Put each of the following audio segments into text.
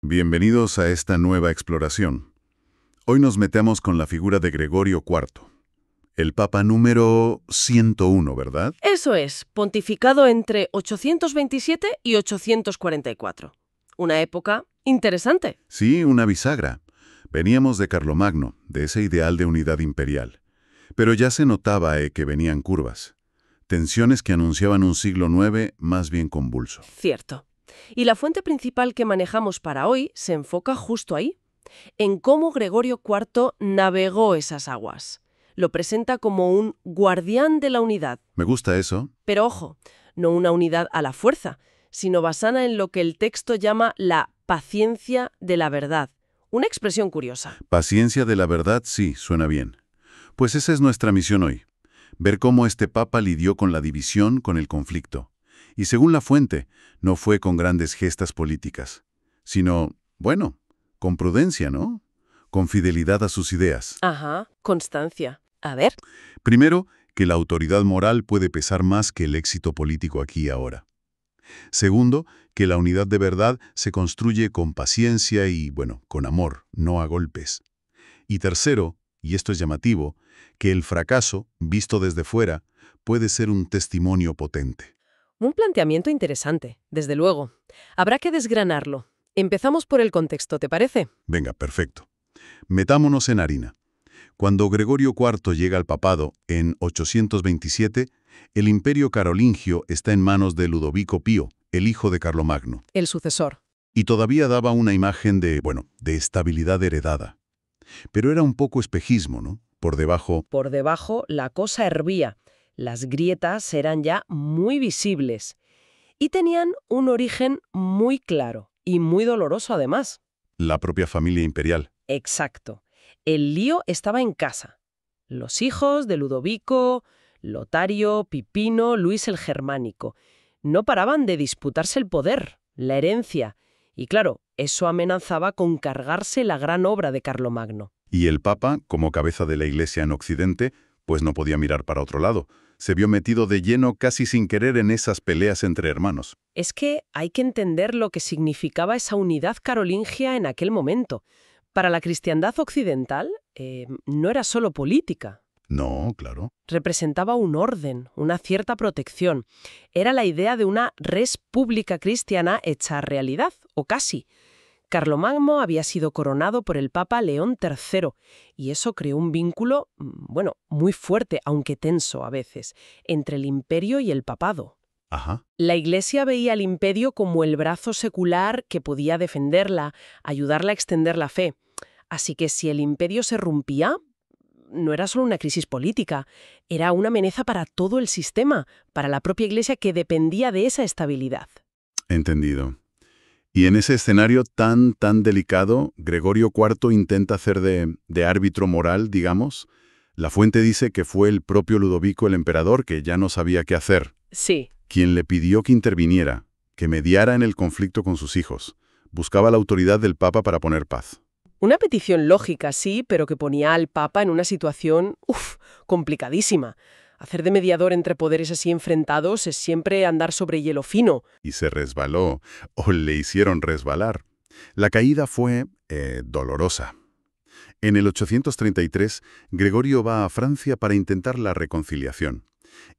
Bienvenidos a esta nueva exploración. Hoy nos metemos con la figura de Gregorio IV, el Papa número 101, ¿verdad? Eso es, pontificado entre 827 y 844. Una época interesante. Sí, una bisagra. Veníamos de Carlomagno, de ese ideal de unidad imperial. Pero ya se notaba que venían curvas. Tensiones que anunciaban un siglo IX más bien convulso. Cierto. Y la fuente principal que manejamos para hoy se enfoca justo ahí, en cómo Gregorio IV navegó esas aguas. Lo presenta como un guardián de la unidad. Me gusta eso. Pero ojo, no una unidad a la fuerza, sino basada en lo que el texto llama la paciencia de la verdad. Una expresión curiosa. Paciencia de la verdad, sí, suena bien. Pues esa es nuestra misión hoy. Ver cómo este Papa lidió con la división, con el conflicto. Y según la fuente, no fue con grandes gestas políticas, sino, bueno, con prudencia, ¿no? Con fidelidad a sus ideas. Ajá, constancia. A ver. Primero, que la autoridad moral puede pesar más que el éxito político aquí y ahora. Segundo, que la unidad de verdad se construye con paciencia y, bueno, con amor, no a golpes. Y tercero, y esto es llamativo, que el fracaso, visto desde fuera, puede ser un testimonio potente. Un planteamiento interesante, desde luego. Habrá que desgranarlo. Empezamos por el contexto, ¿te parece? Venga, perfecto. Metámonos en harina. Cuando Gregorio IV llega al papado, en 827, el imperio carolingio está en manos de Ludovico Pío, el hijo de Carlomagno. El sucesor. Y todavía daba una imagen de, bueno, de estabilidad heredada. Pero era un poco espejismo, ¿no? Por debajo, la cosa hervía. Las grietas eran ya muy visibles. Y tenían un origen muy claro y muy doloroso además. la propia familia imperial. Exacto. El lío estaba en casa. Los hijos de Ludovico, Lotario, Pipino, Luis el Germánico, no paraban de disputarse el poder, la herencia. Y claro, eso amenazaba con cargarse la gran obra de Carlomagno. Y el Papa, como cabeza de la Iglesia en Occidente, pues no podía mirar para otro lado. Se vio metido de lleno casi sin querer en esas peleas entre hermanos. Es que hay que entender lo que significaba esa unidad carolingia en aquel momento. Para la cristiandad occidental, no era solo política. No, claro. Representaba un orden, una cierta protección. Era la idea de una res pública cristiana hecha realidad, o casi. Carlomagno había sido coronado por el Papa León III, y eso creó un vínculo, bueno, muy fuerte, aunque tenso a veces, entre el imperio y el papado. Ajá. La Iglesia veía al imperio como el brazo secular que podía defenderla, ayudarla a extender la fe. Así que si el imperio se rompía, no era solo una crisis política, era una amenaza para todo el sistema, para la propia Iglesia que dependía de esa estabilidad. Entendido. Y en ese escenario tan delicado, Gregorio IV intenta hacer de árbitro moral, digamos. La fuente dice que fue el propio Ludovico el emperador que ya no sabía qué hacer, Sí. quien le pidió que interviniera, que mediara en el conflicto con sus hijos. Buscaba la autoridad del Papa para poner paz. Una petición lógica, sí, pero que ponía al Papa en una situación, complicadísima. Hacer de mediador entre poderes así enfrentados es siempre andar sobre hielo fino. Y se resbaló, o le hicieron resbalar. La caída fue dolorosa. En el 833, Gregorio va a Francia para intentar la reconciliación.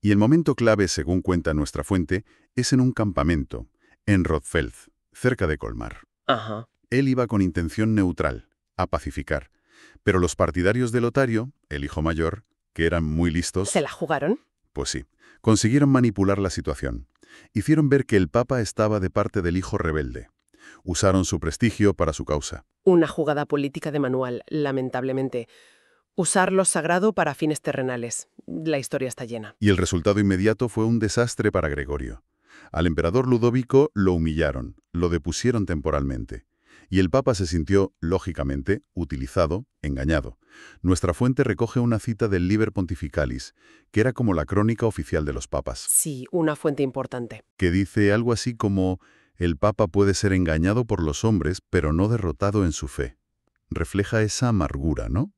Y el momento clave, según cuenta nuestra fuente, es en un campamento, en Rothfeld, cerca de Colmar. Ajá. Él iba con intención neutral, a pacificar. Pero los partidarios de Lotario, el hijo mayor, que eran muy listos, ¿Se la jugaron? pues sí, consiguieron manipular la situación. Hicieron ver que el Papa estaba de parte del hijo rebelde. Usaron su prestigio para su causa. Una jugada política de manual, lamentablemente. Usar lo sagrado para fines terrenales. La historia está llena. Y el resultado inmediato fue un desastre para Gregorio. Al emperador Ludovico lo humillaron, lo depusieron temporalmente. Y el Papa se sintió, lógicamente, utilizado, engañado. Nuestra fuente recoge una cita del Liber Pontificalis, que era como la crónica oficial de los papas, Sí, una fuente importante. que dice algo así como: el Papa puede ser engañado por los hombres, pero no derrotado en su fe. Refleja esa amargura, ¿no?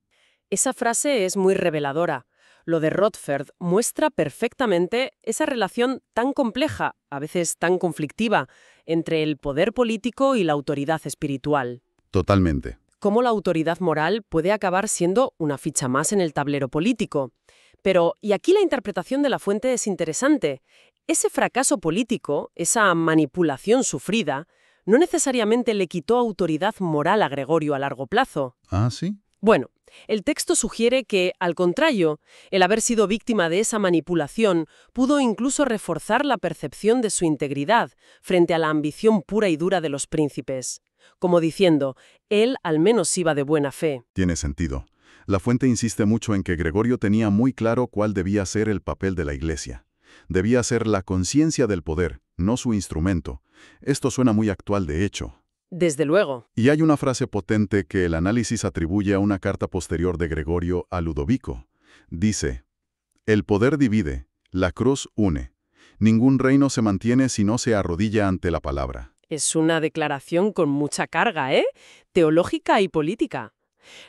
Esa frase es muy reveladora. Lo de Rothfeld muestra perfectamente esa relación tan compleja, a veces tan conflictiva, entre el poder político y la autoridad espiritual. Totalmente. Cómo la autoridad moral puede acabar siendo una ficha más en el tablero político. Pero, y aquí la interpretación de la fuente es interesante, ese fracaso político, esa manipulación sufrida, no necesariamente le quitó autoridad moral a Gregorio a largo plazo. Ah, ¿sí? Bueno, el texto sugiere que, al contrario, el haber sido víctima de esa manipulación pudo incluso reforzar la percepción de su integridad frente a la ambición pura y dura de los príncipes. Como diciendo, él al menos iba de buena fe. Tiene sentido. La fuente insiste mucho en que Gregorio tenía muy claro cuál debía ser el papel de la Iglesia. Debía ser la conciencia del poder, no su instrumento. Esto suena muy actual de hecho. Desde luego. Y hay una frase potente que el análisis atribuye a una carta posterior de Gregorio a Ludovico. Dice, «El poder divide, la cruz une. Ningún reino se mantiene si no se arrodilla ante la palabra». Es una declaración con mucha carga, teológica y política.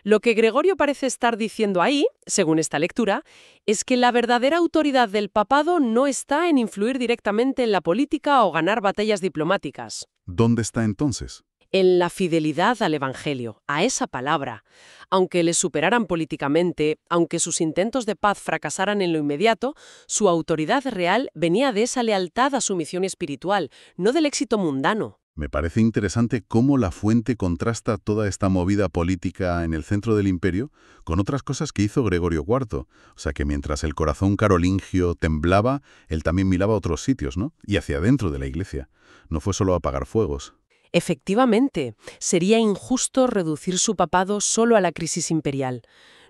Lo que Gregorio parece estar diciendo ahí, según esta lectura, es que la verdadera autoridad del papado no está en influir directamente en la política o ganar batallas diplomáticas. ¿Dónde está entonces? En la fidelidad al Evangelio, a esa palabra. Aunque le superaran políticamente, aunque sus intentos de paz fracasaran en lo inmediato, su autoridad real venía de esa lealtad a su misión espiritual, no del éxito mundano. Me parece interesante cómo la fuente contrasta toda esta movida política en el centro del imperio con otras cosas que hizo Gregorio IV. O sea que mientras el corazón carolingio temblaba, él también miraba a otros sitios, ¿no? Y hacia adentro de la iglesia. No fue solo apagar fuegos. Efectivamente, sería injusto reducir su papado solo a la crisis imperial.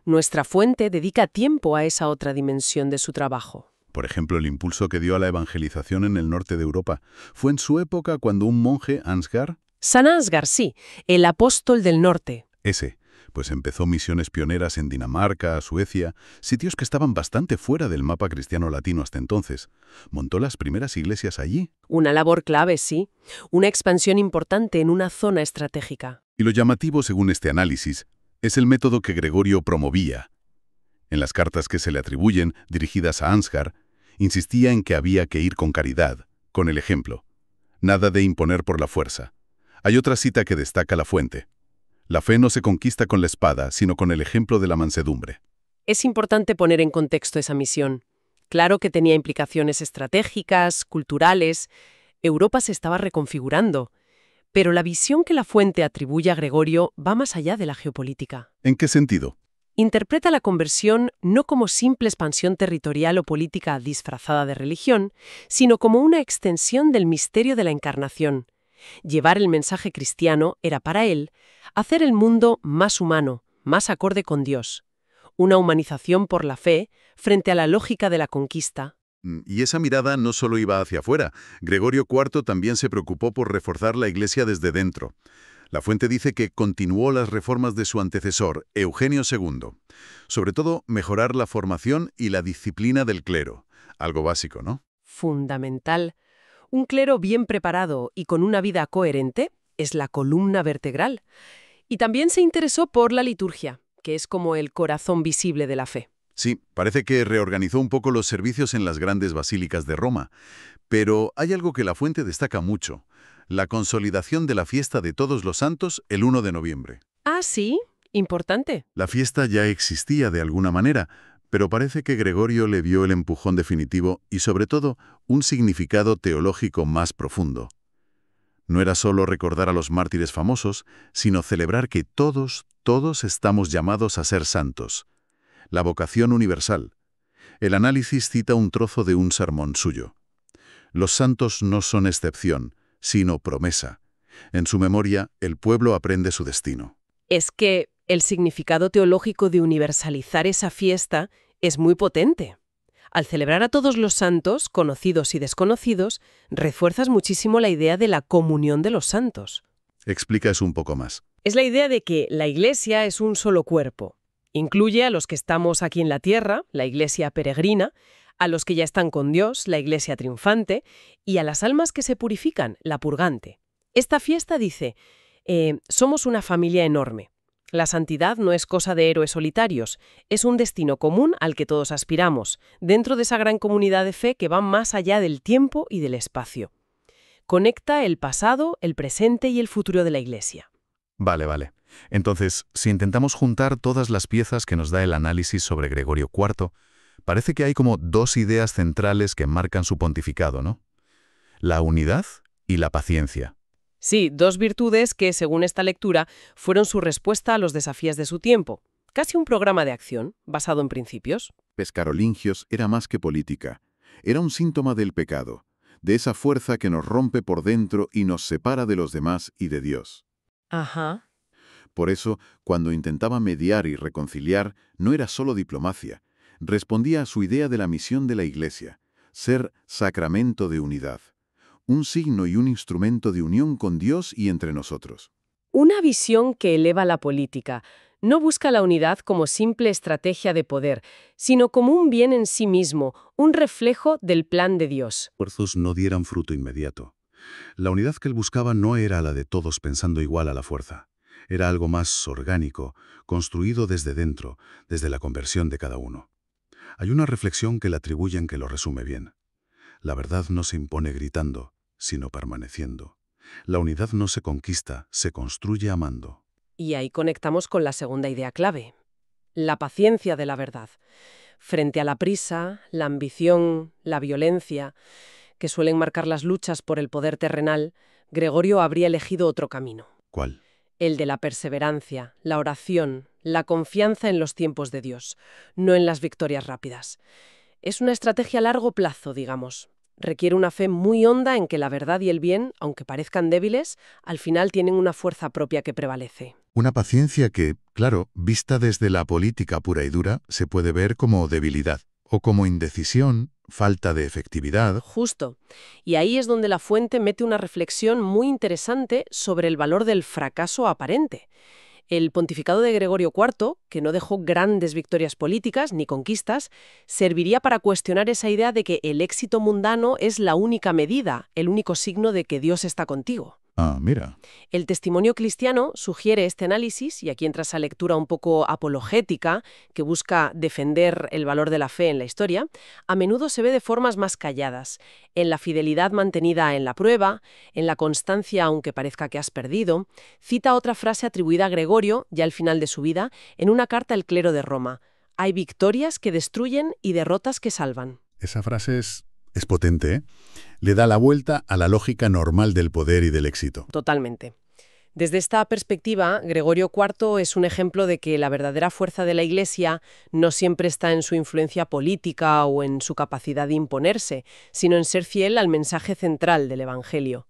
Nuestra fuente dedica tiempo a esa otra dimensión de su trabajo. Por ejemplo, el impulso que dio a la evangelización en el norte de Europa fue en su época cuando un monje, Ansgar, San Ansgar, sí, el apóstol del norte. pues empezó misiones pioneras en Dinamarca, Suecia, sitios que estaban bastante fuera del mapa cristiano latino hasta entonces. Montó las primeras iglesias allí. Una labor clave, sí. Una expansión importante en una zona estratégica. Y lo llamativo, según este análisis, es el método que Gregorio promovía. En las cartas que se le atribuyen, dirigidas a Ansgar, insistía en que había que ir con caridad, con el ejemplo. Nada de imponer por la fuerza. Hay otra cita que destaca la fuente. La fe no se conquista con la espada, sino con el ejemplo de la mansedumbre. Es importante poner en contexto esa misión. Claro que tenía implicaciones estratégicas, culturales. Europa se estaba reconfigurando. Pero la visión que la fuente atribuye a Gregorio va más allá de la geopolítica. ¿En qué sentido? Interpreta la conversión no como simple expansión territorial o política disfrazada de religión, sino como una extensión del misterio de la encarnación. Llevar el mensaje cristiano era para él hacer el mundo más humano, más acorde con Dios. Una humanización por la fe frente a la lógica de la conquista. Y esa mirada no solo iba hacia afuera. Gregorio IV también se preocupó por reforzar la Iglesia desde dentro. La fuente dice que continuó las reformas de su antecesor, Eugenio II. Sobre todo, mejorar la formación y la disciplina del clero. Algo básico, ¿no? Fundamental. Un clero bien preparado y con una vida coherente es la columna vertebral. Y también se interesó por la liturgia, que es como el corazón visible de la fe. Sí, parece que reorganizó un poco los servicios en las grandes basílicas de Roma. Pero hay algo que la fuente destaca mucho: la consolidación de la fiesta de Todos los Santos el 1 de noviembre. Ah, sí, importante. La fiesta ya existía de alguna manera, pero parece que Gregorio le vio el empujón definitivo y, sobre todo, un significado teológico más profundo. No era solo recordar a los mártires famosos, sino celebrar que todos estamos llamados a ser santos. La vocación universal. El análisis cita un trozo de un sermón suyo. Los santos no son excepción, sino promesa. En su memoria, el pueblo aprende su destino. Es que el significado teológico de universalizar esa fiesta es muy potente. Al celebrar a todos los santos, conocidos y desconocidos, refuerzas muchísimo la idea de la comunión de los santos. Explica eso un poco más. Es la idea de que la Iglesia es un solo cuerpo. Incluye a los que estamos aquí en la tierra, la Iglesia peregrina, a los que ya están con Dios, la Iglesia triunfante, y a las almas que se purifican, la purgante. Esta fiesta dice, somos una familia enorme. La santidad no es cosa de héroes solitarios, es un destino común al que todos aspiramos, dentro de esa gran comunidad de fe que va más allá del tiempo y del espacio. Conecta el pasado, el presente y el futuro de la Iglesia. Vale. Entonces, si intentamos juntar todas las piezas que nos da el análisis sobre Gregorio IV, parece que hay como dos ideas centrales que marcan su pontificado, ¿no? La unidad y la paciencia. Sí, dos virtudes que, según esta lectura, fueron su respuesta a los desafíos de su tiempo. Casi un programa de acción, basado en principios. Pescarolingios era más que política. Era un síntoma del pecado, de esa fuerza que nos rompe por dentro y nos separa de los demás y de Dios. Ajá. Por eso, cuando intentaba mediar y reconciliar, no era solo diplomacia. Respondía a su idea de la misión de la Iglesia, ser sacramento de unidad, un signo y un instrumento de unión con Dios y entre nosotros. Una visión que eleva la política. No busca la unidad como simple estrategia de poder, sino como un bien en sí mismo, un reflejo del plan de Dios. Esfuerzos no dieran fruto inmediato. La unidad que él buscaba no era la de todos pensando igual a la fuerza. Era algo más orgánico, construido desde dentro, desde la conversión de cada uno. Hay una reflexión que le atribuyen que lo resume bien. La verdad no se impone gritando, sino permaneciendo. La unidad no se conquista, se construye amando. Y ahí conectamos con la segunda idea clave, la paciencia de la verdad. Frente a la prisa, la ambición, la violencia, que suelen marcar las luchas por el poder terrenal, Gregorio habría elegido otro camino. ¿Cuál? El de la perseverancia, la oración, la confianza en los tiempos de Dios, no en las victorias rápidas. Es una estrategia a largo plazo, digamos. Requiere una fe muy honda en que la verdad y el bien, aunque parezcan débiles, al final tienen una fuerza propia que prevalece. Una paciencia que, claro, vista desde la política pura y dura, se puede ver como debilidad, o como indecisión, falta de efectividad. Justo. Y ahí es donde la fuente mete una reflexión muy interesante sobre el valor del fracaso aparente. El pontificado de Gregorio IV, que no dejó grandes victorias políticas ni conquistas, serviría para cuestionar esa idea de que el éxito mundano es la única medida, el único signo de que Dios está contigo. Ah, mira. El testimonio cristiano sugiere este análisis, y aquí entra esa lectura un poco apologética, que busca defender el valor de la fe en la historia, a menudo se ve de formas más calladas, en la fidelidad mantenida en la prueba, en la constancia aunque parezca que has perdido. Cita otra frase atribuida a Gregorio, ya al final de su vida, en una carta al clero de Roma: hay victorias que destruyen y derrotas que salvan. Esa frase es potente, ¿eh? Le da la vuelta a la lógica normal del poder y del éxito. Totalmente. Desde esta perspectiva, Gregorio IV es un ejemplo de que la verdadera fuerza de la Iglesia no siempre está en su influencia política o en su capacidad de imponerse, sino en ser fiel al mensaje central del Evangelio.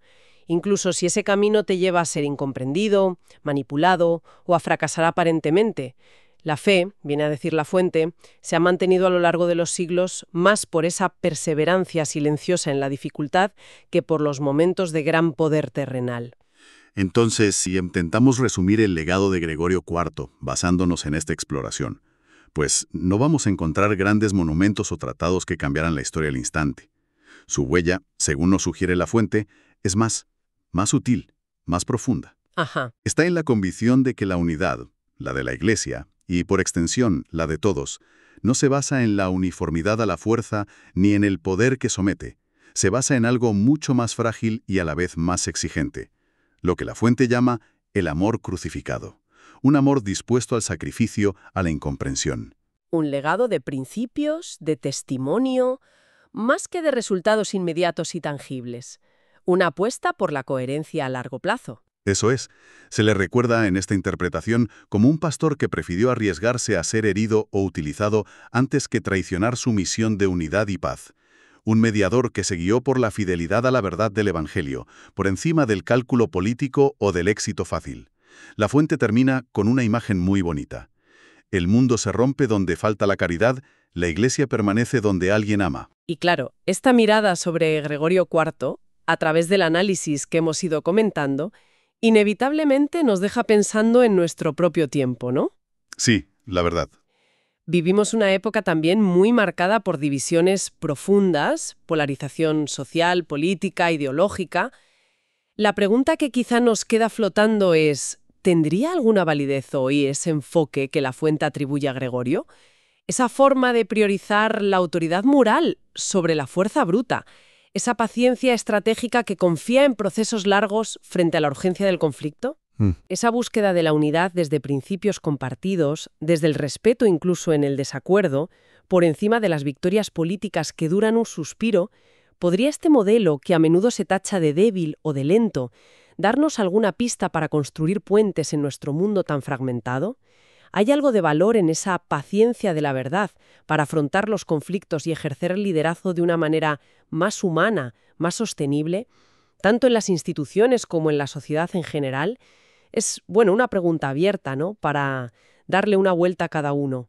Incluso si ese camino te lleva a ser incomprendido, manipulado o a fracasar aparentemente, la fe, viene a decir la fuente, se ha mantenido a lo largo de los siglos más por esa perseverancia silenciosa en la dificultad que por los momentos de gran poder terrenal. Entonces, si intentamos resumir el legado de Gregorio IV basándonos en esta exploración, pues no vamos a encontrar grandes monumentos o tratados que cambiaran la historia al instante. Su huella, según nos sugiere la fuente, es más sutil, más profunda. Ajá. Está en la convicción de que la unidad, la de la Iglesia, y por extensión la de todos, no se basa en la uniformidad a la fuerza ni en el poder que somete. Se basa en algo mucho más frágil y a la vez más exigente. Lo que la fuente llama el amor crucificado. Un amor dispuesto al sacrificio, a la incomprensión. Un legado de principios, de testimonio, más que de resultados inmediatos y tangibles. Una apuesta por la coherencia a largo plazo. Eso es, se le recuerda en esta interpretación como un pastor que prefirió arriesgarse a ser herido o utilizado antes que traicionar su misión de unidad y paz. Un mediador que se guió por la fidelidad a la verdad del Evangelio, por encima del cálculo político o del éxito fácil. La fuente termina con una imagen muy bonita. El mundo se rompe donde falta la caridad, la Iglesia permanece donde alguien ama. Y claro, esta mirada sobre Gregorio IV, a través del análisis que hemos ido comentando, inevitablemente nos deja pensando en nuestro propio tiempo, ¿no? Sí, la verdad. Vivimos una época también muy marcada por divisiones profundas, polarización social, política, ideológica. La pregunta que quizá nos queda flotando es, ¿tendría alguna validez hoy ese enfoque que la fuente atribuye a Gregorio? Esa forma de priorizar la autoridad moral sobre la fuerza bruta, esa paciencia estratégica que confía en procesos largos frente a la urgencia del conflicto. Esa búsqueda de la unidad desde principios compartidos, desde el respeto incluso en el desacuerdo, por encima de las victorias políticas que duran un suspiro, ¿podría este modelo, que a menudo se tacha de débil o de lento, darnos alguna pista para construir puentes en nuestro mundo tan fragmentado? ¿Hay algo de valor en esa paciencia de la verdad para afrontar los conflictos y ejercer el liderazgo de una manera más humana, más sostenible, tanto en las instituciones como en la sociedad en general? Es, una pregunta abierta, ¿no?, para darle una vuelta a cada uno.